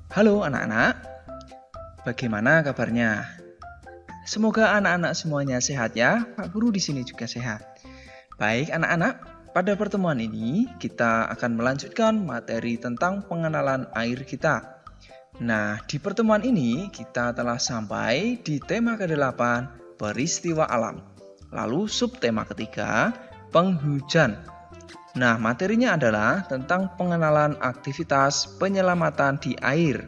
Halo anak-anak, bagaimana kabarnya? Semoga anak-anak semuanya sehat ya. Pak Guru di sini juga sehat. Baik anak-anak, pada pertemuan ini kita akan melanjutkan materi tentang pengenalan air kita. Nah, di pertemuan ini kita telah sampai di tema ke-8, peristiwa alam. Lalu subtema ketiga, penghujan. Nah, materinya adalah tentang pengenalan aktivitas penyelamatan di air.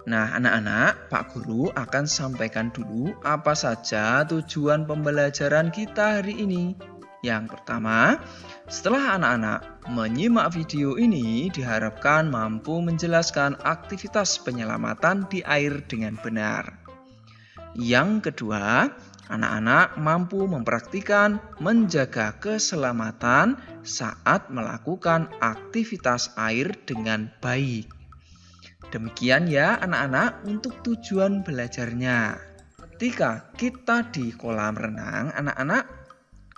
Nah, anak-anak, Pak Guru akan sampaikan dulu apa saja tujuan pembelajaran kita hari ini. Yang pertama, setelah anak-anak menyimak video ini, diharapkan mampu menjelaskan aktivitas penyelamatan di air dengan benar. Yang kedua, anak-anak mampu mempraktikkan menjaga keselamatan saat melakukan aktivitas air dengan baik. Demikian ya anak-anak untuk tujuan belajarnya. Ketika kita di kolam renang, anak-anak,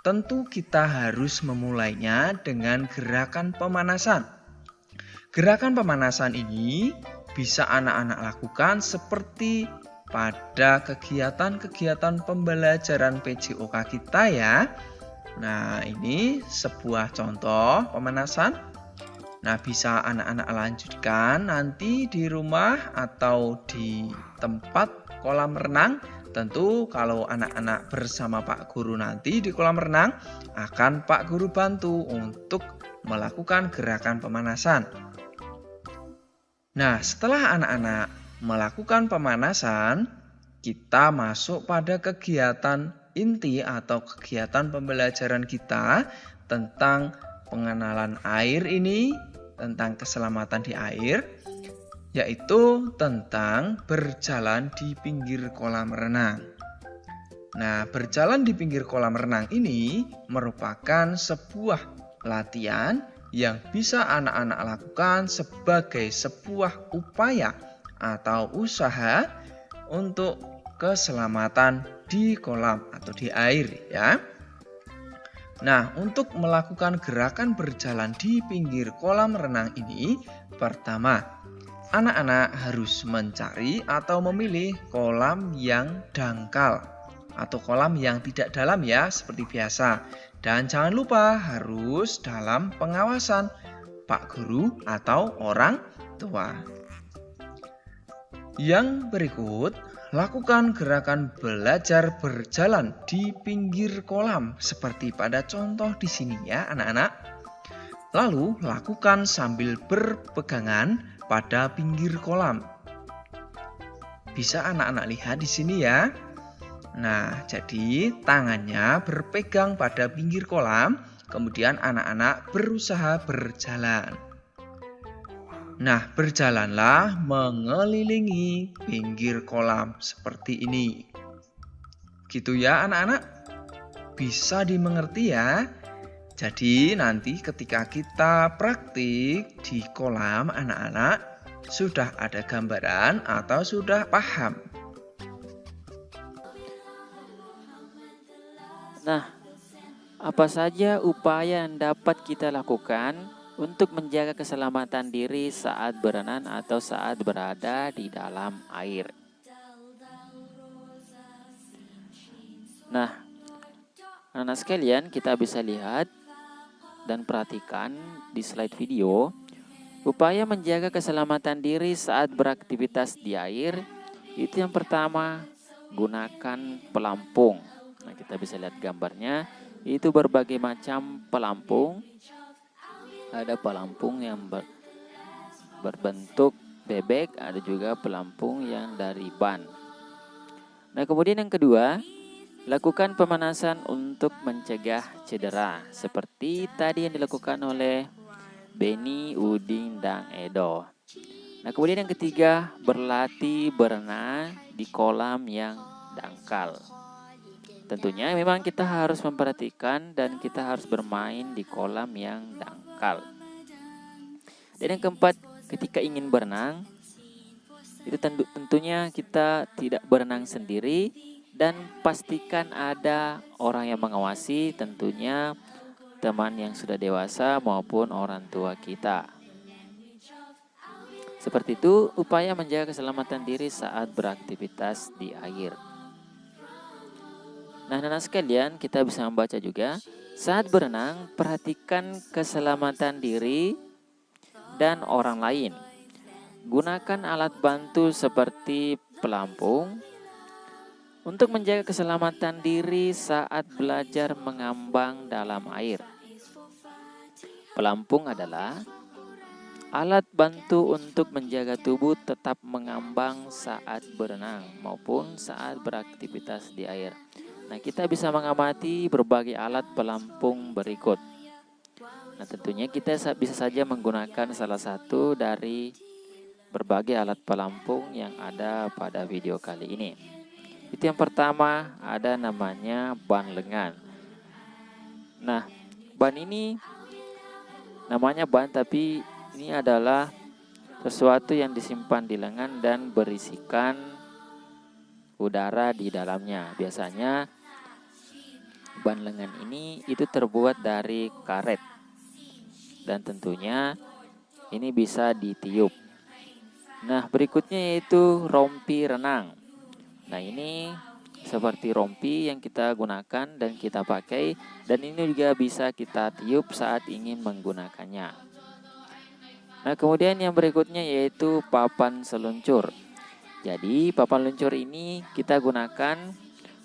tentu kita harus memulainya dengan gerakan pemanasan. Gerakan pemanasan ini bisa anak-anak lakukan seperti pada kegiatan-kegiatan pembelajaran PJOK kita ya. Nah, ini sebuah contoh pemanasan. Nah, bisa anak-anak lanjutkan nanti di rumah atau di tempat kolam renang. Tentu kalau anak-anak bersama Pak Guru nanti di kolam renang, akan Pak Guru bantu untuk melakukan gerakan pemanasan. Nah, setelah anak-anak melakukan pemanasan, kita masuk pada kegiatan inti atau kegiatan pembelajaran kita tentang pengenalan air ini, tentang keselamatan di air, yaitu tentang berjalan di pinggir kolam renang. Nah, berjalan di pinggir kolam renang ini merupakan sebuah latihan yang bisa anak-anak lakukan sebagai sebuah upaya atau usaha untuk keselamatan di kolam atau di air ya. Nah, untuk melakukan gerakan berjalan di pinggir kolam renang ini, pertama, anak-anak harus mencari atau memilih kolam yang dangkal atau kolam yang tidak dalam ya, seperti biasa. Dan jangan lupa harus dalam pengawasan Pak Guru atau orang tua. Yang berikut, lakukan gerakan belajar berjalan di pinggir kolam seperti pada contoh di sini ya anak-anak. Lalu lakukan sambil berpegangan pada pinggir kolam. Bisa anak-anak lihat di sini ya. Nah, jadi tangannya berpegang pada pinggir kolam, kemudian anak-anak berusaha berjalan. Nah, berjalanlah mengelilingi pinggir kolam seperti ini. Gitu ya anak-anak? Bisa dimengerti ya? Jadi nanti ketika kita praktik di kolam, anak-anak sudah ada gambaran atau sudah paham. Nah, apa saja upaya yang dapat kita lakukan untuk menjaga keselamatan diri saat berenang atau saat berada di dalam air? Nah, anak-anak sekalian, kita bisa lihat dan perhatikan di slide video, upaya menjaga keselamatan diri saat beraktivitas di air. Itu yang pertama, gunakan pelampung. Nah, kita bisa lihat gambarnya, itu berbagai macam pelampung. Ada pelampung yang berbentuk bebek, ada juga pelampung yang dari ban. Nah, kemudian yang kedua, lakukan pemanasan untuk mencegah cedera, seperti tadi yang dilakukan oleh Beni, Udin, dan Edo. Nah, kemudian yang ketiga, berlatih berenang di kolam yang dangkal. Tentunya memang kita harus memperhatikan dan kita harus bermain di kolam yang dangkal. Dan yang keempat, ketika ingin berenang, itu tentunya kita tidak berenang sendiri dan pastikan ada orang yang mengawasi, tentunya teman yang sudah dewasa maupun orang tua kita. Seperti itu upaya menjaga keselamatan diri saat beraktivitas di air. Nah, anak sekalian, kita bisa membaca juga, saat berenang, perhatikan keselamatan diri dan orang lain. Gunakan alat bantu seperti pelampung untuk menjaga keselamatan diri saat belajar mengambang dalam air. Pelampung adalah alat bantu untuk menjaga tubuh tetap mengambang saat berenang maupun saat beraktivitas di air. Nah, kita bisa mengamati berbagai alat pelampung berikut. Nah, tentunya kita bisa saja menggunakan salah satu dari berbagai alat pelampung yang ada pada video kali ini. Itu yang pertama, ada namanya ban lengan. Nah, ban ini namanya ban, tapi ini adalah sesuatu yang disimpan di lengan dan berisikan udara di dalamnya. Biasanya ban lengan ini itu terbuat dari karet. Dan tentunya ini bisa ditiup. Nah, berikutnya yaitu rompi renang. Nah, ini seperti rompi yang kita gunakan dan kita pakai, dan ini juga bisa kita tiup saat ingin menggunakannya. Nah, kemudian yang berikutnya yaitu papan seluncur. Jadi, papan luncur ini kita gunakan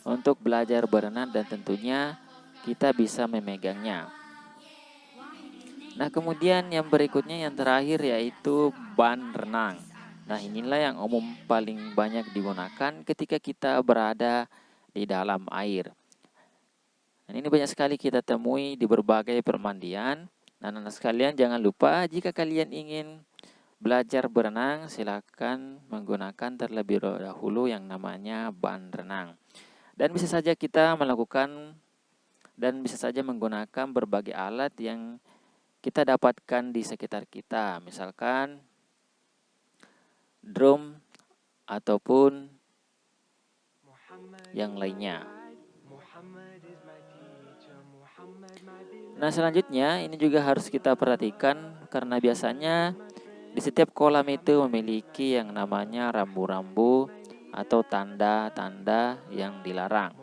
untuk belajar berenang dan tentunya kita bisa memegangnya. Nah, kemudian yang berikutnya yang terakhir yaitu ban renang. Nah, inilah yang umum paling banyak digunakan ketika kita berada di dalam air. Dan ini banyak sekali kita temui di berbagai permandian. Nah, anak sekalian jangan lupa jika kalian ingin belajar berenang, silakan menggunakan terlebih dahulu yang namanya ban renang. Dan bisa saja kita melakukan dan bisa saja menggunakan berbagai alat yang kita dapatkan di sekitar kita, misalkan drum ataupun yang lainnya. Nah, selanjutnya ini juga harus kita perhatikan karena biasanya di setiap kolam itu memiliki yang namanya rambu-rambu atau tanda-tanda yang dilarang.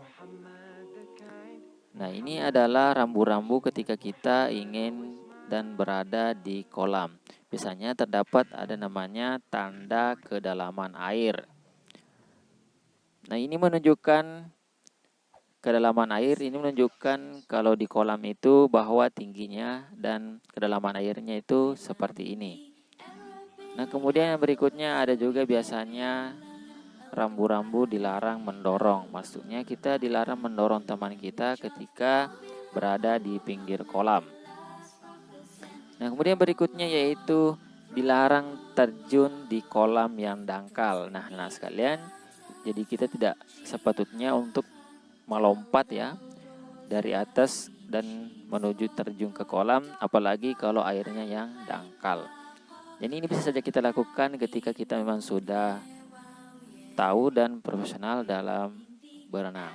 Nah, ini adalah rambu-rambu ketika kita ingin dan berada di kolam. Biasanya terdapat ada namanya tanda kedalaman air. Nah, ini menunjukkan kedalaman air, ini menunjukkan kalau di kolam itu bahwa tingginya dan kedalaman airnya itu seperti ini. Nah, kemudian yang berikutnya ada juga biasanya rambu-rambu dilarang mendorong. Maksudnya kita dilarang mendorong teman kita ketika berada di pinggir kolam. Nah, kemudian berikutnya yaitu dilarang terjun di kolam yang dangkal. Nah, sekalian, jadi kita tidak sepatutnya untuk melompat ya dari atas dan menuju terjun ke kolam, apalagi kalau airnya yang dangkal. Jadi ini bisa saja kita lakukan ketika kita memang sudah tahu dan profesional dalam berenang.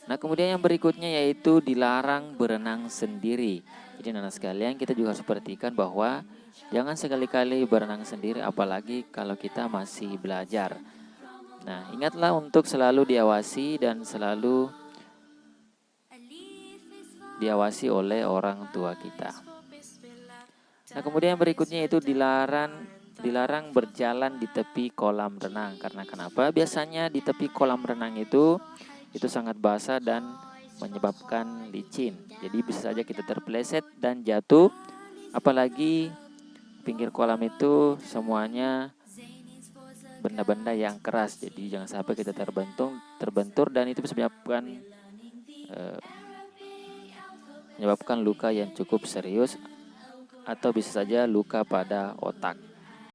Nah, kemudian yang berikutnya yaitu dilarang berenang sendiri. Jadi anak sekalian, kita juga harus perhatikan bahwa jangan sekali-kali berenang sendiri, apalagi kalau kita masih belajar. Nah, ingatlah untuk selalu diawasi dan selalu diawasi oleh orang tua kita. Nah, kemudian yang berikutnya yaitu dilarang berjalan di tepi kolam renang. Karena kenapa? Biasanya di tepi kolam renang itu sangat basah dan menyebabkan licin. Jadi bisa saja kita terpeleset dan jatuh. Apalagi pinggir kolam itu semuanya benda-benda yang keras. Jadi jangan sampai kita terbentur dan itu bisa menyebabkan luka yang cukup serius atau bisa saja luka pada otak.